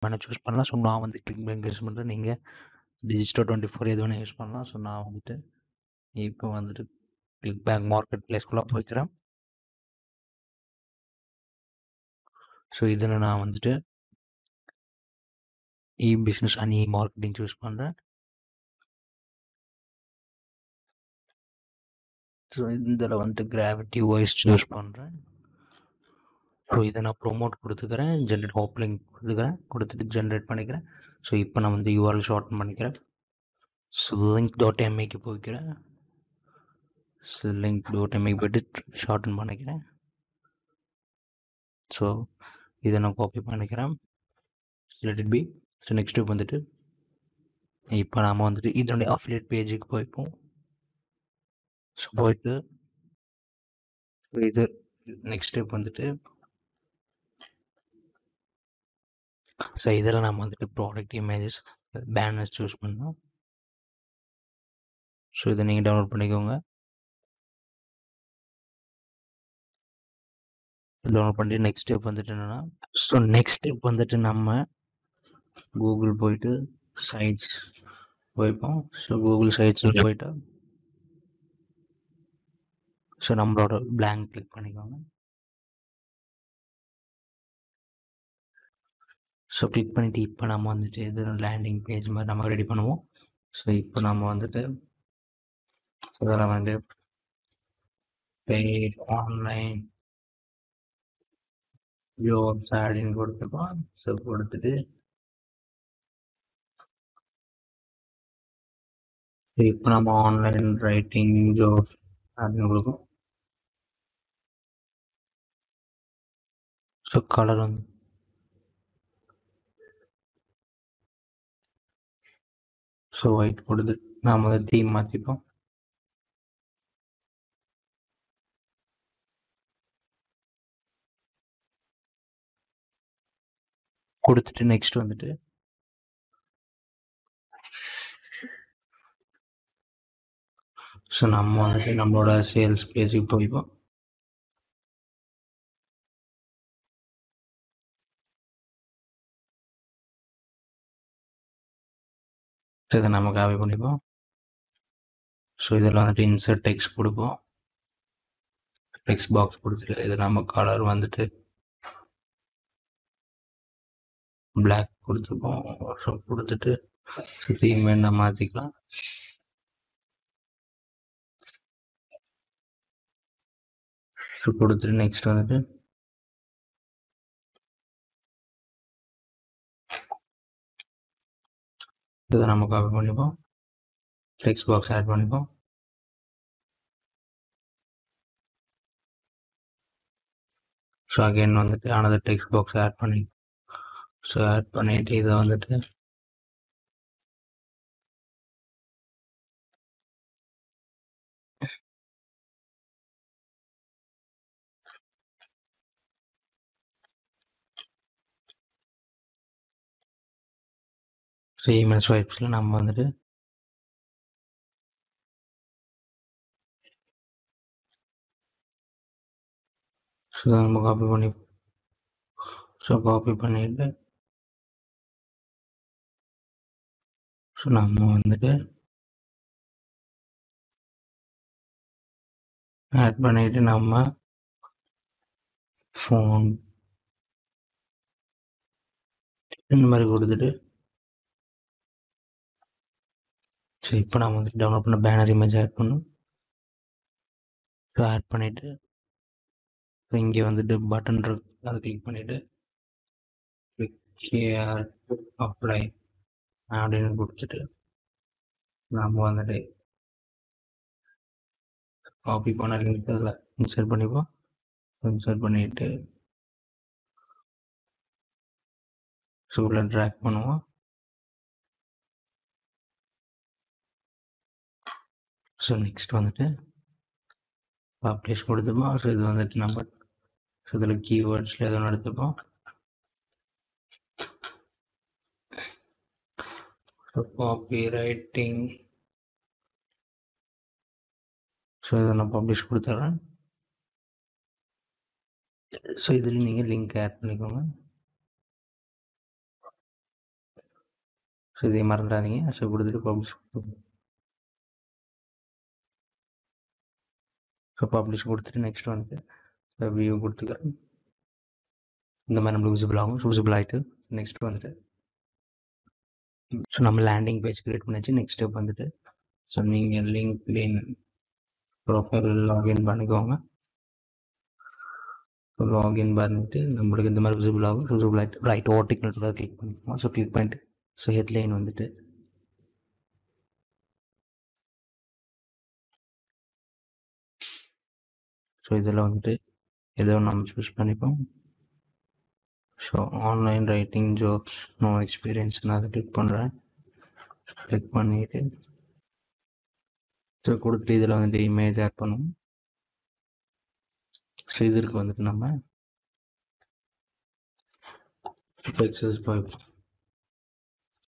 வேணால் சூஸ் பண்ணலாம். ஸோ நான் வந்து கிளிக் பேங்க் யூஸ் பண்ணுறேன். நீங்கள் Digistore24 எது வேணால் யூஸ் பண்ணலாம். ஸோ நான் வந்துட்டு இப்போ வந்துட்டு கிளிக் பேங்க் மார்க்கெட் பிளேஸ்க்குள்ளே போய்க்கிறேன். ஸோ இதில் நான் வந்துட்டு பிஸ்னஸ் அண்ட் மார்க்கெட்டிங் சூஸ் பண்ணுறேன். ஸோ இதில் வந்துட்டு கிராவிட்டி வாய்ஸ் சூஸ் பண்ணுறேன். ஸோ இதை நான் ப்ரொமோட் கொடுத்துக்கிறேன். ஜென்ரேட் ஹாப் லிங்க் கொடுத்துக்கிறேன். கொடுத்துட்டு ஜென்ரேட் பண்ணிக்கிறேன். ஸோ இப்போ நான் வந்து URL ஷார்ட்டன் பண்ணிக்கிறேன். ஸோ link.me போய்க்கிறேன். ஸோ link.me போய்ட்டு ஷார்ட்டன் பண்ணிக்கிறேன். ஸோ இதை நான் காப்பி பண்ணிக்கிறேன். Let it be. So next step வந்துட்டு இப்போ நாம் வந்துட்டு இதனுடைய அஃபிலியேட் பேஜுக்கு போய்ப்போம். ஸோ போயிட்டு இது நெக்ஸ்ட் ஸ்டெப் வந்துட்டு ஸோ இதில் நம்ம வந்துட்டு ப்ராடக்ட் இமேஜஸ் பேனர்ஸ் சூஸ் பண்ணோம். ஸோ இதை நீங்கள் டவுன்லோட் பண்ணிக்கோங்க. டவுன்லோட் பண்ணிட்டு நெக்ஸ்ட் ஸ்டெப் வந்துட்டு என்னென்னா, ஸோ நெக்ஸ்ட் ஸ்டெப் வந்துட்டு நம்ம கூகுள் போயிட்டு சைட்ஸ் போய்ப்போம். ஸோ கூகுள் சைட்ஸில் போயிட்டு ஸோ நம்மளோட blank கிளிக் பண்ணிக்கோங்க. ஸோ கிளிக் பண்ணிவிட்டு இப்போ நம்ம வந்துட்டு இது லேண்டிங் பேஜ் மாதிரி நம்ம ரெடி பண்ணுவோம். ஸோ இப்போ நம்ம வந்துட்டு இதில் வந்து பெய்ட் ஆன்லைன் ஜாப்ஸ் அப்படின்னு கொடுத்துப்போம். ஸோ கொடுத்துட்டு இப்போ நம்ம ஆன்லைன் ரைட்டிங் ஜாப்ஸ் அப்படின்னு கொடுக்கும். ஸோ கலர் வந்து ஸோ ஒயிட் கொடுத்து நாம் வந்து தீம் மாற்றிப்போம். கொடுத்துட்டு நெக்ஸ்ட் வந்துட்டு ஸோ நம்ம வந்துட்டு நம்மளோட சேல்ஸ் பேஜுக்கு போய்ப்போம். இதை நம்ம காப்பி பண்ணிப்போம். ஸோ இதில் வந்துட்டு இன்சர்ட் டெக்ஸ்ட் கொடுப்போம். டெக்ஸ்ட் பாக்ஸ் கொடுத்துட்டு இது நம்ம கலர் வந்துட்டு பிளாக் கொடுத்துருப்போம். ஸோ கொடுத்துட்டு தீம் வேணா மாற்றிக்கலாம். ஸோ கொடுத்துட்டு நெக்ஸ்ட் வந்துட்டு இதை நம்ம காப்பி பண்ணிப்போம். டெக்ஸ்ட் பாக்ஸ் ஆட் பண்ணிப்போம். ஸோ அகைன் வந்துட்டு another டெக்ஸ்ட் பாக்ஸ் ஆட் பண்ணி ஸோ ஆட் பண்ணிட்டு இதை வந்துட்டு இமெயில் ஸ்வைப்ஸில் நம்ம வந்துட்டு ஸோ நம்ம காப்பி பண்ணி ஸோ காப்பி பண்ணிட்டு ஸோ நம்ம வந்துட்டு ஆட் பண்ணிட்டு நம்ம ஃபோன் இந்த மாதிரி கொடுத்துட்டு ஸோ இப்போ நம்ம வந்துட்டு டவுன்லோட் பண்ண பேனர் இமேஜ் ஆட் பண்ணணும். ஸோ ஆட் பண்ணிவிட்டு ஸோ இங்கே வந்துட்டு பட்டன் இருக்கு, அதை கிளிக் பண்ணிவிட்டு ஹியர் அப்ளை அப்படின்னு கொடுத்துட்டு நம்ம வந்துட்டு காப்பி பண்ண லிங்க் அதில் இன்சர்ட் பண்ணிப்போம். இன்சர்ட் பண்ணிவிட்டு ஸோ உள்ள ட்ராக் பண்ணுவோம். ஸோ நெக்ஸ்ட் வந்துட்டு பப்ளிஷ் கொடுத்துப்போம். ஸோ இது வந்துட்டு நம்ம ஸோ இதில் கீவேர்ட்ஸில் எதுவும் எடுத்துப்போம். ஸோ காப்பி ரைட்டிங் ஸோ இதை நான் பப்ளிஷ் கொடுத்துட்றேன். ஸோ இதில் நீங்கள் லிங்க் ஆட் பண்ணிக்கோங்க. ஸோ இதே மறந்துடாதீங்க. ஸோ கொடுத்துட்டு பப்ளிஷ். ஸோ பப்ளிஷ் கொடுத்துட்டு நெக்ஸ்ட் வந்துட்டு வியூ கொடுத்துக்கிறேன். இந்த மாதிரி நம்மளுக்கு விசிபிள் ஆகும். விசிபிள் ஆகிட்டு நெக்ஸ்ட் வந்துட்டு ஸோ நம்ம லேண்டிங் பேஜ் க்ரியேட் பண்ணிச்சு. நெக்ஸ்ட் ஸ்டெப் வந்துட்டு ஸோ நீங்கள் லிங்க்டின் ப்ரொஃபைல் லாகின் பண்ணிக்கோங்க. ஸோ லாகின் பண்ணிட்டு நம்மளுக்கு இந்த மாதிரி விசிபிள் ஆகும். விசிபிள் ஆகிட்டு ரைட் ஆர்டிக்கல் கிளிக் பண்ணிக்கோங்க. ஸோ கிளிக் பண்ணிட்டு ஸோ ஹெட்லைன் வந்துட்டு ஸோ இதில் வந்துட்டு ஏதோ நம்ம சூஸ் பண்ணிப்போம். So online writing jobs no experience நான் அதை கிளிக் பண்ணுறேன். கிளிக் பண்ணிவிட்டு ஸோ கொடுத்துட்டு இதில் வந்துட்டு இமேஜ் ஆட் பண்ணுவோம். ஸோ இதற்கு வந்துட்டு நம்ம எக்ஸஸ் போய்ப்போம்.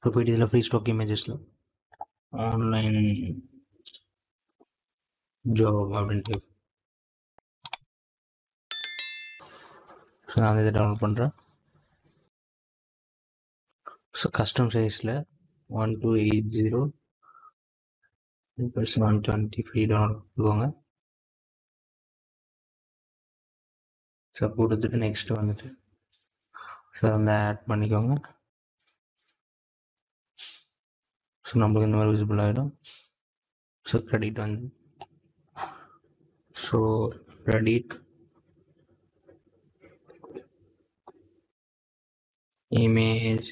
ஸோ போய்ட்டு இதில் ஃப்ரீ ஸ்டாக் இமேஜஸில் ஆன்லைன் ஜாப் அப்படின்ட்டு ஸோ நான் இதை டவுன்லோட் பண்ணுறேன். ஸோ கஸ்டம் சைஸில் 1280 120 ஃப்ரீ டவுன்லோட் கொடுத்துக்கோங்க. ஸோ கொடுத்துட்டு நெக்ஸ்ட் வந்துட்டு ஸோ வந்து ஆட் பண்ணிக்கோங்க. ஸோ நம்மளுக்கு இந்த மாதிரி விசிபிள் ஆகிடும். ஸோ கிரெடிட் வந்து so credit image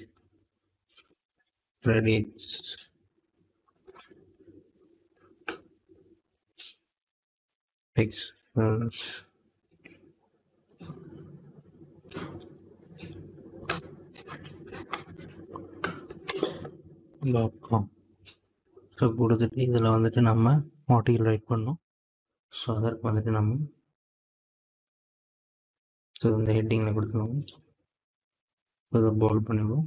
credits pixels .com. So கொடுத்துட்டு இதில் வந்துட்டு நம்ம ஆர்டிகல் ரைட் பண்ணோம். ஸோ அதற்கு வந்துட்டு நம்ம ஸோ இந்த ஹெட்டிங்கில் கொடுத்துருவோம். இதை போல்ட் பண்ணிடுவோம்.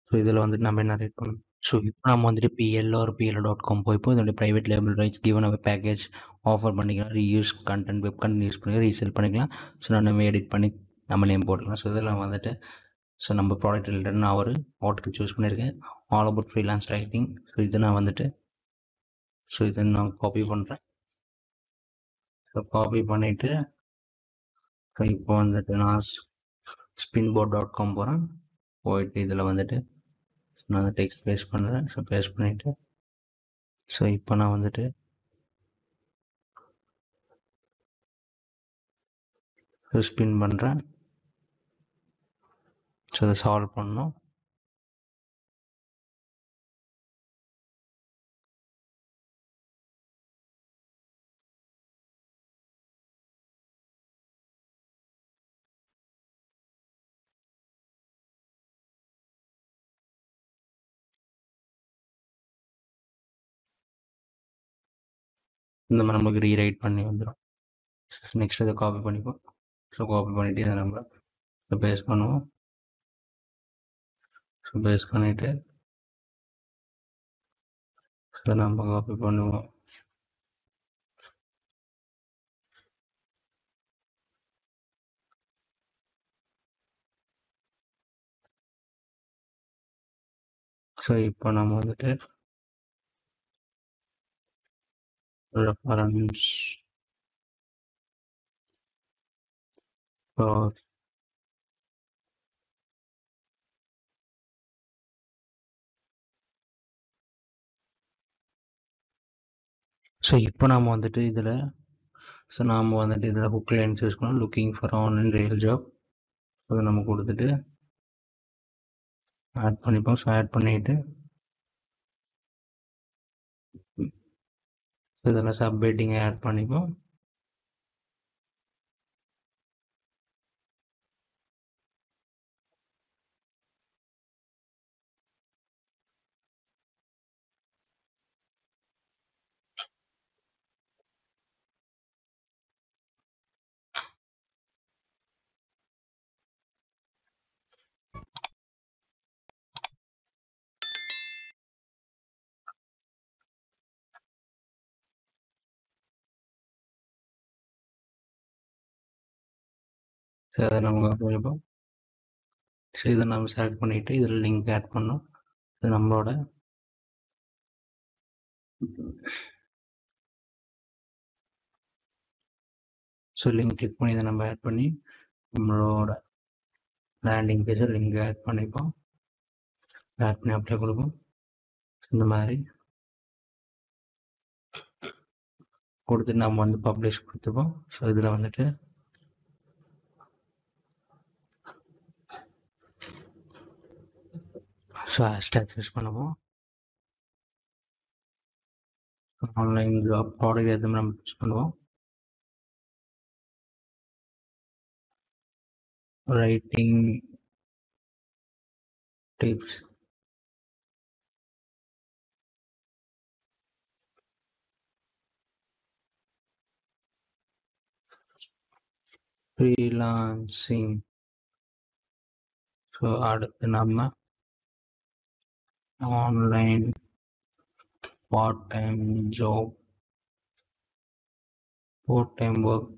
ஸோ இதில் வந்துட்டு நம்ம என்ன ரைட் பண்ணணும். ஸோ இப்போ நம்ம வந்துட்டு PL.com போய்ப்போ இதோடைய ப்ரைவேட் லேபிள் ரைட்ஸ் கிவன் அவே பேக்கேஜ் ஆஃபர் பண்ணிக்கலாம். Reuse content web content use பண்ணிக்கலாம், ரீசேல் பண்ணிக்கலாம். ஸோ நம்ம எடிட் பண்ணி நம்ம நேம் போட்டுக்கலாம். ஸோ இதெல்லாம் வந்துட்டு ஸோ நம்ம ப்ராடக்ட் ரிலேட்டட் நான் ஒரு ஆர்டிகல் சூஸ் பண்ணியிருக்கேன், all about freelance writing. So இதை நான் வந்துட்டு ஸோ இதை நான் காப்பி பண்ணுறேன். ஸோ காப்பி பண்ணிவிட்டு ஸோ இப்போ வந்துட்டு நான் spinboard.com போகிறேன். போயிட்டு இதில் வந்துட்டு நான் அந்த டெக்ஸ்ட் பேஸ்ட் பண்ணுறேன். ஸோ பேஸ்ட் பண்ணிவிட்டு ஸோ இப்போ நான் வந்துட்டு ஸ்பின் பண்ணுறேன். ஸோ அதை சால்வ் பண்ணணும். இந்த மாதிரி நமக்கு ரீரைட் பண்ணி வந்துடும். நெக்ஸ்ட் இதை காப்பி பண்ணிப்போம். ஸோ காப்பி பண்ணிவிட்டு இதை நம்ம பேஸ்ட் பண்ணுவோம். ஸோ பேஸ்ட் பண்ணிவிட்டு ஸோ நம்ம காப்பி பண்ணுவோம். ஸோ இப்போ நம்ம வந்துட்டு ரெஃபரன்ஸ் ஸோ இப்போ நாம் வந்துட்டு இதில் ஸோ நாம் வந்துட்டு இதில் ஹுக் லைன்ஸ் யூஸ் பண்ணோம். Looking for online real job அதை நம்ம கொடுத்துட்டு ஆட் பண்ணிப்போம். ஸோ ஆட் பண்ணிவிட்டு இதெல்லாம் சப் ஹெட்டிங்கை ஆட் பண்ணிப்போம். ஸோ அதை நம்ம பண்ணிப்போம். ஸோ இதை நம்ம செலக்ட் பண்ணிவிட்டு இதில் லிங்க் ஆட் பண்ணோம். இது நம்மளோட ஸோ லிங்க் கிளிக் பண்ணி இதை நம்ம ஆட் பண்ணி நம்மளோட லேண்டிங் பேஜை லிங்க் ஆட் பண்ணிப்போம். ஆட் பண்ணி அப்ளை கொடுப்போம். இந்த மாதிரி கொடுத்துட்டு நம்ம வந்து பப்ளிஷ் கொடுத்துப்போம். ஸோ இதில் வந்துட்டு ஸோ ஹேஷ்டேக் யூஸ் பண்ணுவோம். ஆன்லைன் ஜாப் ப்ராடக்ட் எதுவுமே நம்ம யூஸ் பண்ணுவோம். Writing tips freelancing. ஸோ அடுத்து நம்ம online part time job, part time work.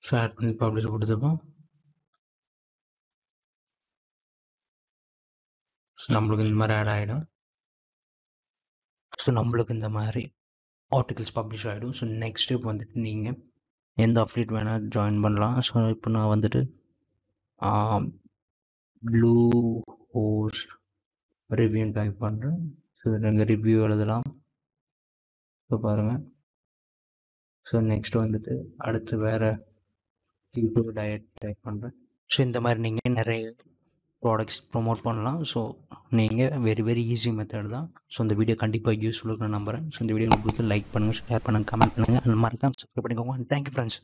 So add பண்ணி பப்ளிஷ் கொடுத்துப்போம். ஸோ நம்மளுக்கு இந்த மாதிரி ஆட் ஆகிடும். ஸோ நம்மளுக்கு இந்த மாதிரி ஆர்டிகல்ஸ் பப்ளிஷ் ஆகிடும். ஸோ நெக்ஸ்ட் ஸ்டெப் வந்துட்டு நீங்கள் எந்த அஃபிலியேட் வேணால் ஜாயின் பண்ணலாம். ஸோ இப்போ நான் வந்துட்டு ப்ளூ ஹோஸ்ட் ரிவ்யூன்னு டைப் பண்ணுறேன். ஸோ இதில் நீங்கள் ரிவ்யூ எழுதலாம். ஸோ பாருங்கள். ஸோ நெக்ஸ்ட் வந்துட்டு அடுத்து வேறு கீட்டோ டயட் டைப் பண்ணுறேன். ஸோ இந்த மாதிரி நீங்கள் நிறைய ப்ராடக்ட்ஸ் ப்ரொமோட் பண்ணலாம். ஸோ நீங்கள் வெரி ஈஸி மெத்தட் தான். ஸோ இந்த வீடியோ கண்டிப்பாக யூஸ்ஃபுல்லாக நான் நம்புகிறேன். ஸோ இந்த வீடியோ உங்களுக்கு லைக் பண்ணுங்கள், ஷேர் பண்ணுங்கள், கமெண்ட் பண்ணுங்கள், அந்த மாதிரி தான் சப்ஸ்கிரைப் பண்ணிக்கோங்க. Thank you friends.